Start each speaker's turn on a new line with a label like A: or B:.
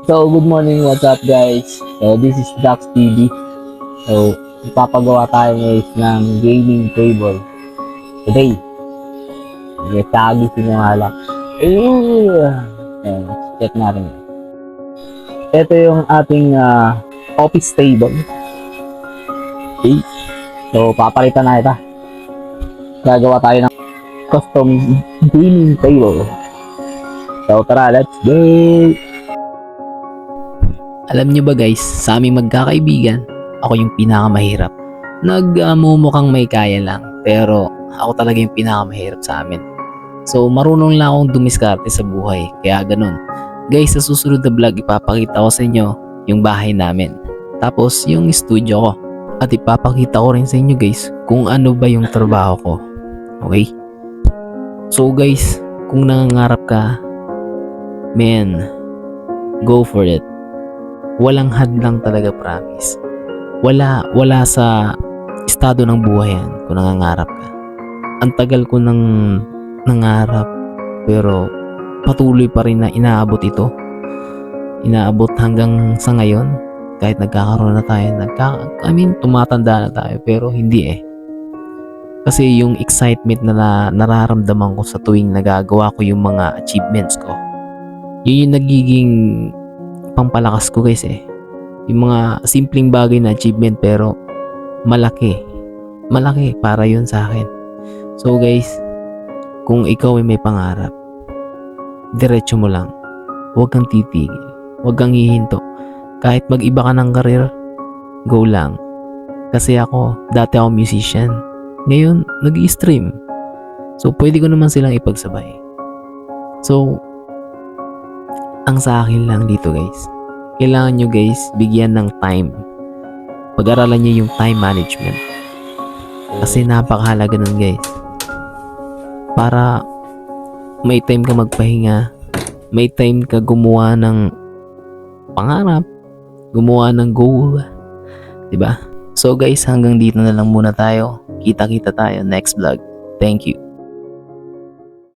A: So, good morning, what's up guys? So, this is Dax TV. So, ipapagawa tayo guys ng gaming table. Today, may tagi sinungalang. Ayan, check natin. Ito yung ating office table. Okay. So, papalitan na ito. Gagawa tayo ng custom gaming table. So, tara, let's go!
B: Alam nyo ba guys, sa aming magkakaibigan, ako yung pinakamahirap. Nagmumukhang may kaya lang, pero ako talaga yung pinakamahirap sa amin. So marunong lang akong dumiskarte sa buhay, kaya ganun. Guys, sa susunod na vlog, ipapakita ko sa inyo yung bahay namin. Tapos yung studio ko. At ipapakita ko rin sa inyo guys, kung ano ba yung trabaho ko. Okay? So guys, kung nangangarap ka, man, go for it. Walang hadlang talaga, promise. Wala sa estado ng buhay yan kung nangangarap ka. Ang tagal ko nang nangarap, pero patuloy pa rin na inaabot ito. Inaabot hanggang sa ngayon, kahit nagkakaroon na tayo, tumatanda na tayo, pero hindi eh. Kasi yung excitement na nararamdaman ko sa tuwing nagagawa ko yung mga achievements ko, yun yung nagiging pampalakas ko guys eh. Yung mga simpleng bagay na achievement pero malaki para yun sa akin. So guys, kung ikaw ay may pangarap, diretso mo lang. Huwag kang titigil, huwag kang hihinto. Kahit mag-iba ka ng career, go lang. Kasi dati ako musician, ngayon nag-i-stream. So pwede ko naman silang ipagsabay. So ang sa akin lang dito guys, kailangan nyo guys bigyan ng time. Pag-aralan nyo yung time management. Kasi napakahalaga nun guys. Para may time ka magpahinga, may time ka gumawa ng pangarap, gumawa ng goal. Diba? So guys, hanggang dito na lang muna tayo. Kita-kita tayo next vlog. Thank you.